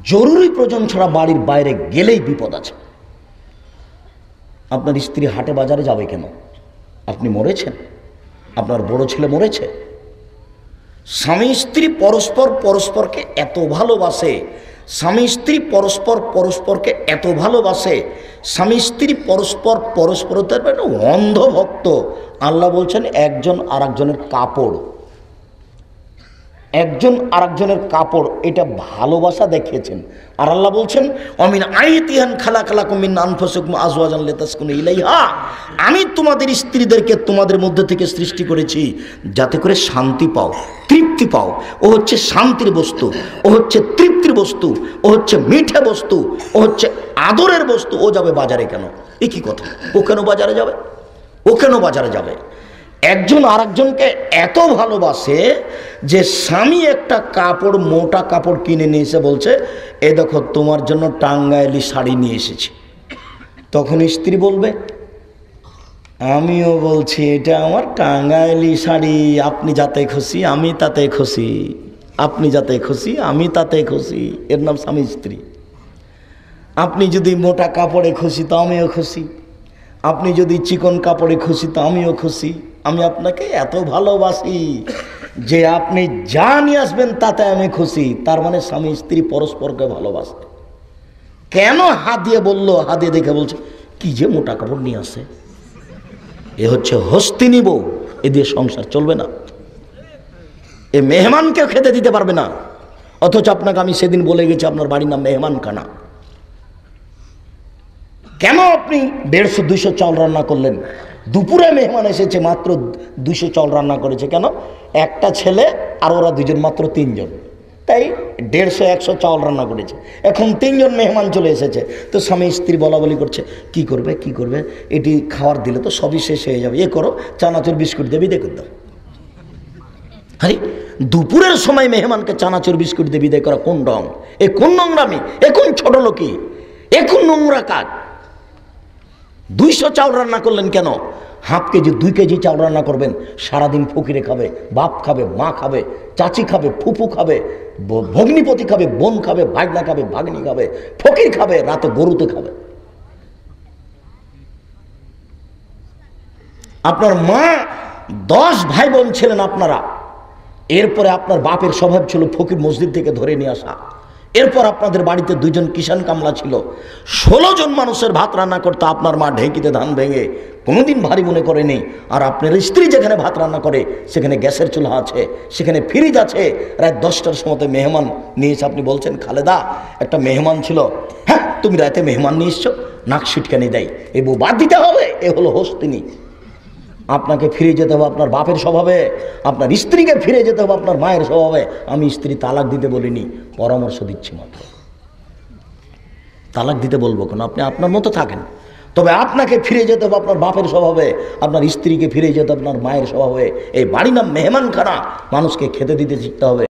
জরুরি প্রয়োজন ছাড়া বাড়ির বাইরে গেলেই বিপদ আছে। আপনার স্ত্রী হাটে বাজারে যাবে কেন? আপনি মরেছেন? আপনার বড় ছেলে মরেছে? স্বামী স্ত্রী পরস্পরকে এত ভালোবাসে, স্বামী স্ত্রী পরস্পরকে এত ভালোবাসে, স্বামী স্ত্রী পরস্পরের অন্ধভক্ত। আল্লাহ বলছেন একজন আরেকজনের কাপড়, একজন আরেকজনের কাপড়, এটা ভালোবাসা দেখিয়েছেন। আর আল্লাহ বলছেন অমিন আয়াতিহান খালাকালাকুম মিন আনফুসিকুম আজওয়াজান লিতাসকুনু ইলাইহা, আমি তোমাদের স্ত্রীদেরকে তোমাদের মধ্যে থেকে সৃষ্টি করেছি যাতে করে শান্তি পাও, তৃপ্তি পাও। ও হচ্ছে শান্তির বস্তু, ও হচ্ছে তৃপ্তির বস্তু, ও হচ্ছে মিঠে বস্তু, ও হচ্ছে আদরের বস্তু। ও যাবে বাজারে কেন? এ কি কথা? ও কেন বাজারে যাবে? ও কেন বাজারে যাবে? একজন আরেকজনকে এত ভালোবাসে যে স্বামী একটা কাপড়, মোটা কাপড় কিনে নিয়ে এসে বলছে এ দেখো তোমার জন্য টাঙ্গাইলি শাড়ি নিয়ে এসেছি। তখন স্ত্রী বলবে আমিও বলছি এটা আমার টাঙ্গাইলি শাড়ি, আপনি যাতে খুশি আমি তাতে খুশি, আপনি যাতে খুশি আমি তাতে খুশি। এর নাম স্বামী স্ত্রী। আপনি যদি মোটা কাপড়ে খুশি তো আমিও খুশি, আপনি যদি চিকন কাপড়ে খুশি তো আমিও খুশি। আমি আপনাকে এত ভালোবাসি যে আপনি যা নিয়ে আসবেন তাতে আমি খুশি। তার মানে স্বামী স্ত্রী পরস্পরকে ভালোবাসে। কেন হাত দিয়ে বললো? হাত দিয়ে দেখে বলছে কি যে মোটা কাপড় নিয়ে আসে, এ হচ্ছে হস্তিনী বউ, এ দিয়ে সংসার চলবে না, এ মেহমানকেও খেতে দিতে পারবে না। অথচ আপনাকে আমি সেদিন বলে গেছি আপনার বাড়ির নাম মেহমানখানা। কেন আপনি 150-200 চাল রান্না করলেন? দুপুরে মেহমান এসেছে, মাত্র 200 চাল রান্না করেছে। কেন? একটা ছেলে আর ওরা দুজন, মাত্র 3 জন, তাই 150-100 চাল রান্না করেছে। এখন 3 জন মেহমান চলে এসেছে, তো স্বামী স্ত্রী বলা বলি করছে কি করবে কি করবে, এটি খাওয়ার দিলে তো সবই শেষ হয়ে যাবে, এ করো চানাচুর বিস্কুট দেবি দেখে দাও। আরে দুপুরের সময় মেহমানকে চানাচুর বিস্কুট দেবি দেয় করা কোন রং? এ কোন নোংরামি? এ কোন ছোট লোকি? এ কোন নোংরা কাজ? 200 চাল রান্না করলেন কেন? হাফ কেজি 2 কেজি চাল রান্না করবেন, সারাদিন ফকিরে খাবে, বাপ খাবে, মা খাবে, চাচি খাবে, ফুফু খাবে, ভগ্নিপতি খাবে, বোন খাবে, ভাগনা খাবে, ভাগ্নি খাবে, ফকির খাবে, রাতে গরুতে খাবে। আপনার মা 10 ভাই বোন ছিলেন আপনারা, এরপরে আপনার বাপের স্বভাব ছিল ফকির মসজিদ থেকে ধরে নিয়ে আসা। এরপর আপনাদের বাড়িতে 2 জন কিষান কামলা ছিল, 16 জন মানুষের ভাত রান্না করতে আপনার মা ঢেঁকিতে ধান ভেঙে, কোনোদিন ভারী মনে করেনি। আর আপনার স্ত্রী যেখানে ভাত রান্না করে সেখানে গ্যাসের চুলা আছে, সেখানে ফ্রিজ আছে। রাত 10টার সময় মেহমান নিয়ে এসে আপনি বলছেন খালেদা একটা মেহমান ছিল। হ্যাঁ, তুমি রাতে মেহমান নিয়ে এসছো, নাক সিটকানি দেয়, এ বউ বাদ দিতে হবে। এ হলো হস্তিনী। আপনাকে ফিরে যেতে হবে আপনার বাপের স্বভাবে, আপনার স্ত্রীকে ফিরে যেতে হবে আপনার মায়ের স্বভাবে। আমি স্ত্রী তালাক দিতে বলিনি, পরামর্শ দিচ্ছি মাত্র। তালাক দিতে বলবো কেন? আপনি আপনার মতো থাকেন, তবে আপনাকে ফিরে যেতে হবে আপনার বাপের স্বভাবে, আপনার স্ত্রীকে ফিরে যেতে হবে আপনার মায়ের স্বভাবে। এই বাড়ি নাম মেহমানখানা, মানুষকে খেতে দিতে শিখতে হবে।